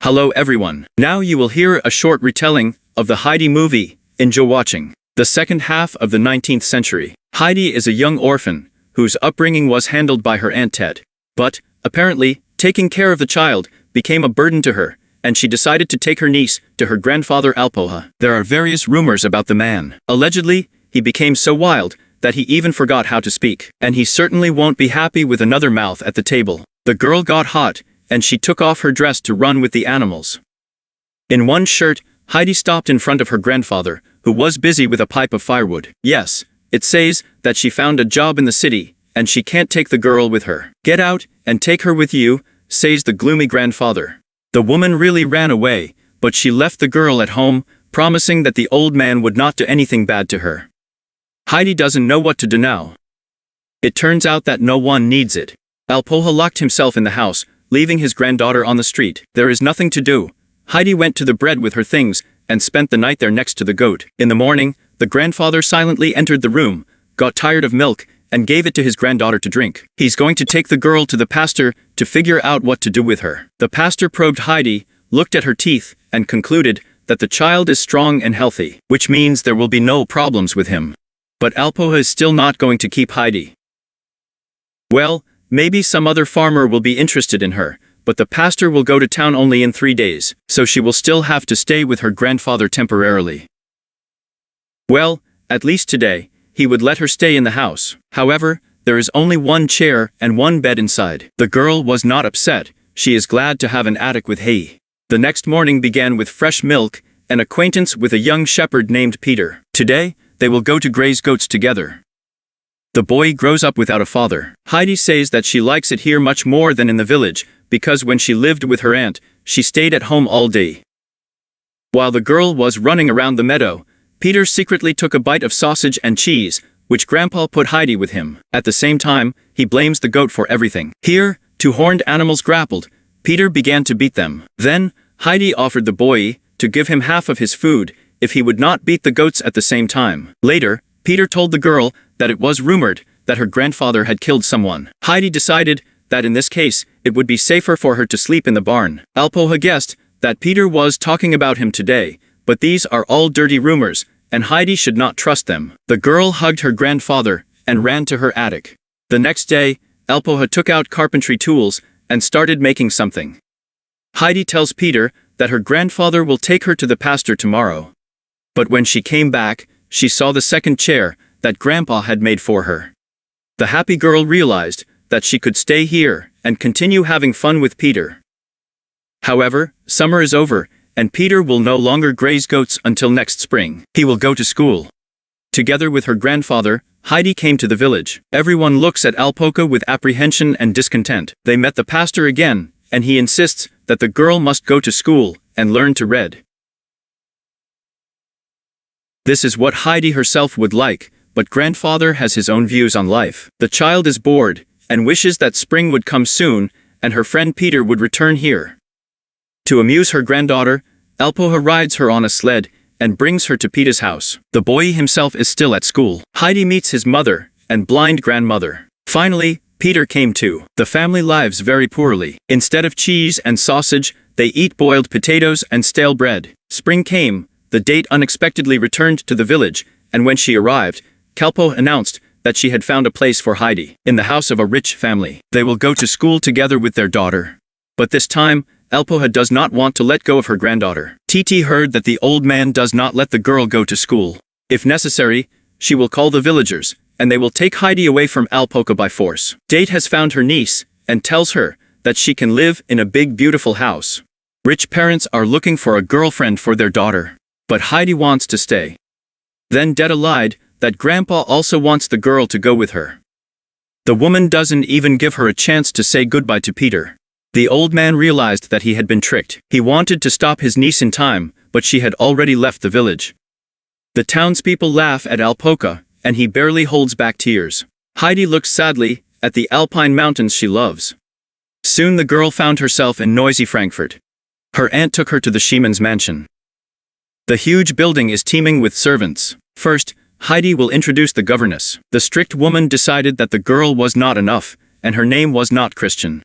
Hello everyone. Now you will hear a short retelling of the Heidi movie. Enjoy watching. The second half of the 19th century. Heidi is a young orphan, whose upbringing was handled by her Aunt Dete. But, apparently, taking care of the child became a burden to her, and she decided to take her niece to her grandfather Alpoha. There are various rumors about the man. Allegedly, he became so wild that he even forgot how to speak. And he certainly won't be happy with another mouth at the table. The girl got hot, and she took off her dress to run with the animals. In one shirt, Heidi stopped in front of her grandfather, who was busy with a pipe of firewood. Yes, it says that she found a job in the city, and she can't take the girl with her. Get out, and take her with you, says the gloomy grandfather. The woman really ran away, but she left the girl at home, promising that the old man would not do anything bad to her. Heidi doesn't know what to do now. It turns out that no one needs it. Alpoha locked himself in the house, leaving his granddaughter on the street. There is nothing to do. Heidi went to the bread with her things, and spent the night there next to the goat. In the morning, the grandfather silently entered the room, got tired of milk, and gave it to his granddaughter to drink. He's going to take the girl to the pastor to figure out what to do with her. The pastor probed Heidi, looked at her teeth, and concluded that the child is strong and healthy, which means there will be no problems with him. But Alpoha is still not going to keep Heidi. Well, maybe some other farmer will be interested in her, but the pastor will go to town only in 3 days, so she will still have to stay with her grandfather temporarily. Well, at least today, he would let her stay in the house. However, there is only one chair and one bed inside. The girl was not upset. She is glad to have an attic with hay. The next morning began with fresh milk, an acquaintance with a young shepherd named Peter. Today, they will go to graze goats together. The boy grows up without a father. Heidi says that she likes it here much more than in the village, because when she lived with her aunt, she stayed at home all day. While the girl was running around the meadow, Peter secretly took a bite of sausage and cheese, which Grandpa put Heidi with him. At the same time, he blames the goat for everything. Here, two horned animals grappled. Peter began to beat them. Then, Heidi offered the boy to give him half of his food if he would not beat the goats at the same time. Later, Peter told the girl that it was rumored that her grandfather had killed someone. Heidi decided that in this case, it would be safer for her to sleep in the barn. Alpoha guessed that Peter was talking about him today, but these are all dirty rumors, and Heidi should not trust them. The girl hugged her grandfather and ran to her attic. The next day, Alpoha took out carpentry tools and started making something. Heidi tells Peter that her grandfather will take her to the pastor tomorrow. But when she came back, she saw the second chair that Grandpa had made for her. The happy girl realized that she could stay here and continue having fun with Peter. However, summer is over, and Peter will no longer graze goats until next spring. He will go to school. Together with her grandfather, Heidi came to the village. Everyone looks at Alpoha with apprehension and discontent. They met the pastor again, and he insists that the girl must go to school and learn to read. This is what Heidi herself would like, but grandfather has his own views on life. The child is bored, and wishes that spring would come soon, and her friend Peter would return here. To amuse her granddaughter, Alpoha rides her on a sled, and brings her to Peter's house. The boy himself is still at school. Heidi meets his mother, and blind grandmother. Finally, Peter came too. The family lives very poorly. Instead of cheese and sausage, they eat boiled potatoes and stale bread. Spring came. The Dete unexpectedly returned to the village, and when she arrived, Alpoha announced that she had found a place for Heidi in the house of a rich family. They will go to school together with their daughter. But this time, Alpoha does not want to let go of her granddaughter. Dete heard that the old man does not let the girl go to school. If necessary, she will call the villagers, and they will take Heidi away from Alpoha by force. Dete has found her niece, and tells her that she can live in a big beautiful house. Rich parents are looking for a girlfriend for their daughter. But Heidi wants to stay. Then Dete lied that Grandpa also wants the girl to go with her. The woman doesn't even give her a chance to say goodbye to Peter. The old man realized that he had been tricked. He wanted to stop his niece in time, but she had already left the village. The townspeople laugh at Alpoha, and he barely holds back tears. Heidi looks sadly at the alpine mountains she loves. Soon the girl found herself in noisy Frankfurt. Her aunt took her to the Schemann's mansion. The huge building is teeming with servants. First, Heidi will introduce the governess. The strict woman decided that the girl was not enough, and her name was not Christian.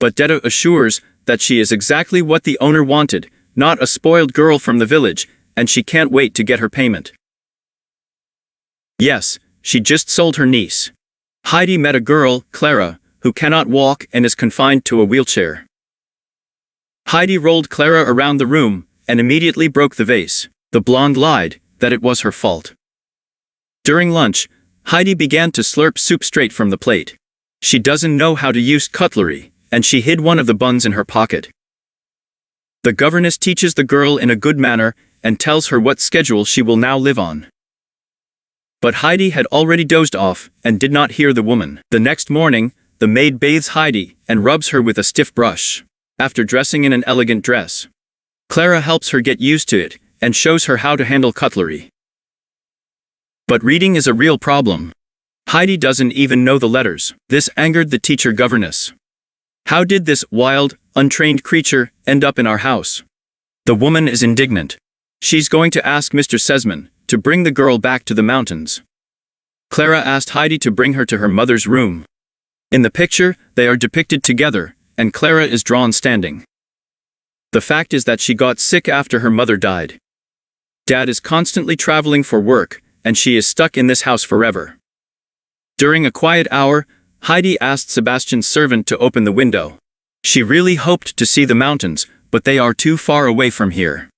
But Dete assures that she is exactly what the owner wanted, not a spoiled girl from the village, and she can't wait to get her payment. Yes, she just sold her niece. Heidi met a girl, Clara, who cannot walk and is confined to a wheelchair. Heidi rolled Clara around the room and immediately broke the vase. The blonde lied that it was her fault. During lunch, Heidi began to slurp soup straight from the plate. She doesn't know how to use cutlery, and she hid one of the buns in her pocket. The governess teaches the girl in a good manner and tells her what schedule she will now live on. But Heidi had already dozed off and did not hear the woman. The next morning, the maid bathes Heidi and rubs her with a stiff brush. After dressing in an elegant dress, Clara helps her get used to it and shows her how to handle cutlery. But reading is a real problem. Heidi doesn't even know the letters. This angered the teacher governess. How did this wild, untrained creature end up in our house? The woman is indignant. She's going to ask Mr. Sesman to bring the girl back to the mountains. Clara asked Heidi to bring her to her mother's room. In the picture, they are depicted together, and Clara is drawn standing. The fact is that she got sick after her mother died. Dad is constantly traveling for work, and she is stuck in this house forever. During a quiet hour, Heidi asked Sebastian's servant to open the window. She really hoped to see the mountains, but they are too far away from here.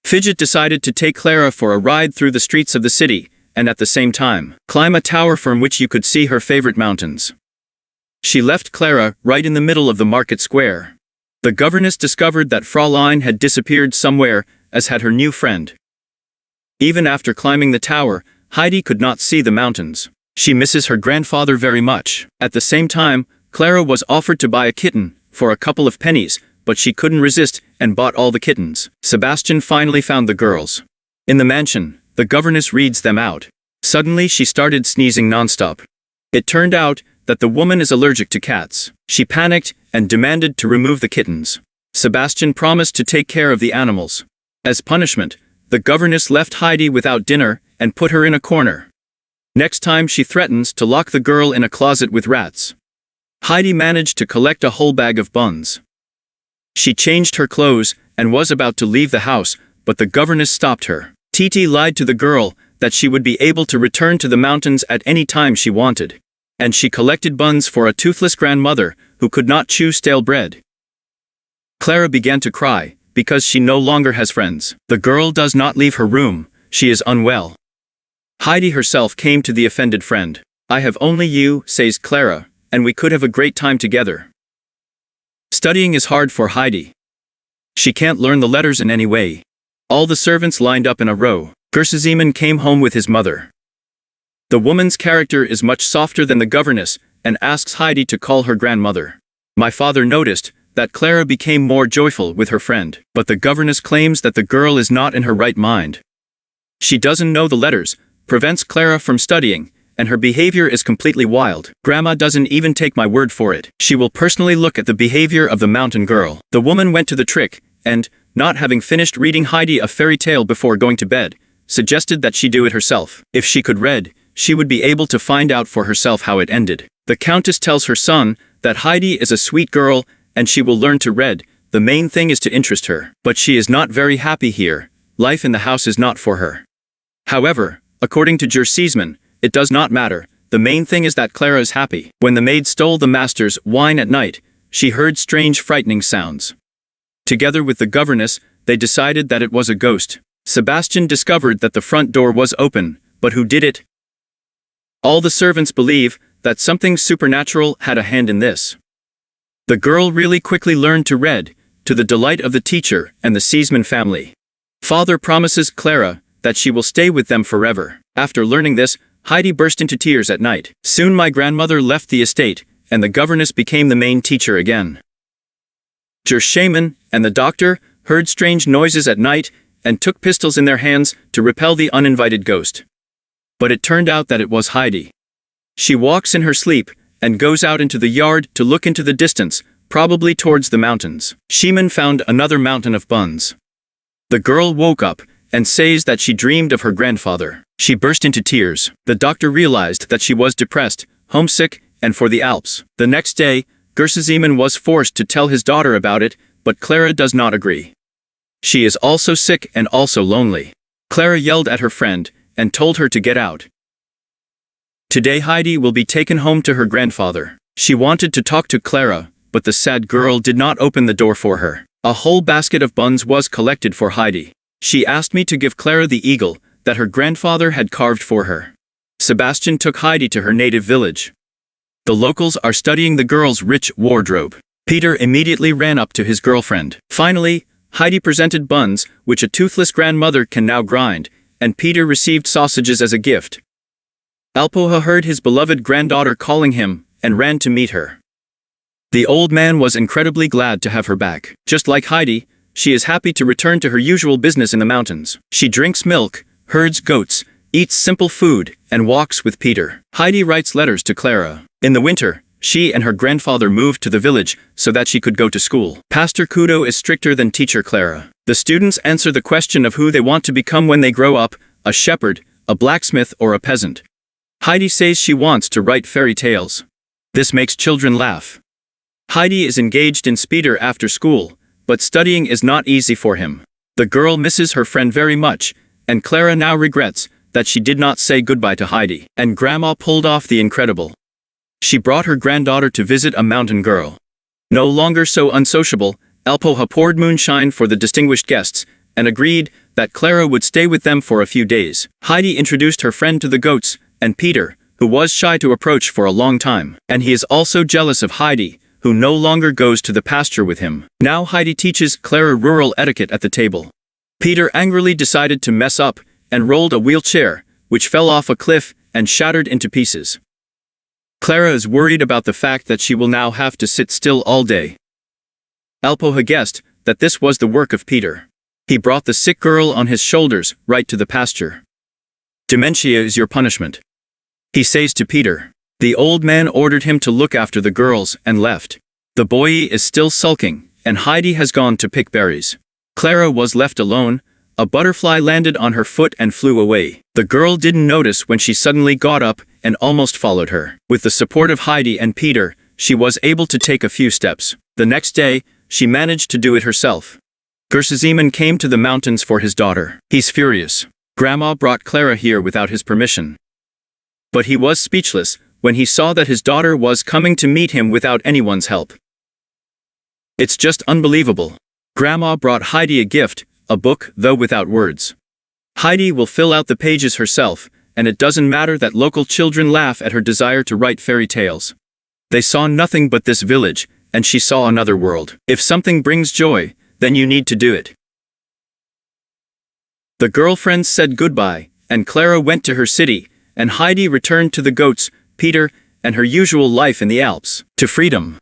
Fidget decided to take Clara for a ride through the streets of the city, and at the same time, climb a tower from which you could see her favorite mountains. She left Clara right in the middle of the market square. The governess discovered that Fraulein had disappeared somewhere, as had her new friend. Even after climbing the tower, Heidi could not see the mountains. She misses her grandfather very much. At the same time, Clara was offered to buy a kitten for a couple of pennies, but she couldn't resist and bought all the kittens. Sebastian finally found the girls. In the mansion, the governess reads them out. Suddenly she started sneezing nonstop. It turned out that the woman is allergic to cats. She panicked and demanded to remove the kittens. Sebastian promised to take care of the animals. As punishment, the governess left Heidi without dinner and put her in a corner. Next time she threatens to lock the girl in a closet with rats. Heidi managed to collect a whole bag of buns. She changed her clothes and was about to leave the house, but the governess stopped her. Dete lied to the girl that she would be able to return to the mountains at any time she wanted. And she collected buns for a toothless grandmother who could not chew stale bread. Clara began to cry, because she no longer has friends. The girl does not leave her room, she is unwell. Heidi herself came to the offended friend. "I have only you," says Clara, "and we could have a great time together." Studying is hard for Heidi. She can't learn the letters in any way. All the servants lined up in a row. Burdensome came home with his mother. The woman's character is much softer than the governess, and asks Heidi to call her grandmother. My father noticed that Clara became more joyful with her friend, but the governess claims that the girl is not in her right mind. She doesn't know the letters, prevents Clara from studying, and her behavior is completely wild. Grandma doesn't even take my word for it. She will personally look at the behavior of the mountain girl. The woman went to the trick, and, not having finished reading Heidi a fairy tale before going to bed, suggested that she do it herself. If she could read, she would be able to find out for herself how it ended. The countess tells her son that Heidi is a sweet girl, and she will learn to read. The main thing is to interest her. But she is not very happy here. Life in the house is not for her. However, according to Sesman, it does not matter. The main thing is that Clara is happy. When the maid stole the master's wine at night, she heard strange frightening sounds. Together with the governess, they decided that it was a ghost. Sebastian discovered that the front door was open, but who did it? All the servants believe that something supernatural had a hand in this. The girl really quickly learned to read, to the delight of the teacher and the Sesman family. Father promises Clara that she will stay with them forever. After learning this, Heidi burst into tears at night. Soon my grandmother left the estate, and the governess became the main teacher again. Shaman and the doctor heard strange noises at night and took pistols in their hands to repel the uninvited ghost. But it turned out that it was Heidi. She walks in her sleep and goes out into the yard to look into the distance, probably towards the mountains. Shaman found another mountain of buns. The girl woke up and says that she dreamed of her grandfather. She burst into tears. The doctor realized that she was depressed, homesick, and for the Alps. The next day, Sesman was forced to tell his daughter about it, but Clara does not agree. She is also sick and also lonely. Clara yelled at her friend and told her to get out. Today Heidi will be taken home to her grandfather. She wanted to talk to Clara, but the sad girl did not open the door for her. A whole basket of buns was collected for Heidi. She asked me to give Clara the eagle that her grandfather had carved for her. Sebastian took Heidi to her native village. The locals are studying the girl's rich wardrobe. Peter immediately ran up to his girlfriend. Finally, Heidi presented buns, which a toothless grandmother can now grind, and Peter received sausages as a gift. Alpoha heard his beloved granddaughter calling him, and ran to meet her. The old man was incredibly glad to have her back. Just like Heidi, she is happy to return to her usual business in the mountains. She drinks milk, herds goats, eats simple food, and walks with Peter. Heidi writes letters to Clara. In the winter, she and her grandfather moved to the village so that she could go to school. Pastor Kudo is stricter than teacher Clara. The students answer the question of who they want to become when they grow up, a shepherd, a blacksmith, or a peasant. Heidi says she wants to write fairy tales. This makes children laugh. Heidi is engaged in Peter after school, but studying is not easy for him. The girl misses her friend very much, and Clara now regrets that she did not say goodbye to Heidi. And Grandma pulled off the incredible. She brought her granddaughter to visit a mountain girl. No longer so unsociable, Alpoha poured moonshine for the distinguished guests, and agreed that Clara would stay with them for a few days. Heidi introduced her friend to the goats, and Peter, who was shy to approach for a long time. And he is also jealous of Heidi, who no longer goes to the pasture with him. Now Heidi teaches Clara rural etiquette at the table. Peter angrily decided to mess up, and rolled a wheelchair, which fell off a cliff and shattered into pieces. Clara is worried about the fact that she will now have to sit still all day. Alpoha guessed that this was the work of Peter. He brought the sick girl on his shoulders right to the pasture. Dementia is your punishment, he says to Peter. The old man ordered him to look after the girls and left. The boy is still sulking, and Heidi has gone to pick berries. Clara was left alone. A butterfly landed on her foot and flew away. The girl didn't notice when she suddenly got up and almost followed her. With the support of Heidi and Peter, she was able to take a few steps. The next day, she managed to do it herself. Gersazeman came to the mountains for his daughter. He's furious. Grandma brought Clara here without his permission. But he was speechless when he saw that his daughter was coming to meet him without anyone's help. It's just unbelievable. Grandma brought Heidi a gift, a book, though without words. Heidi will fill out the pages herself, and it doesn't matter that local children laugh at her desire to write fairy tales. They saw nothing but this village, and she saw another world. If something brings joy, then you need to do it. The girlfriends said goodbye, and Clara went to her city, and Heidi returned to the goats, Peter, and her usual life in the Alps. To freedom.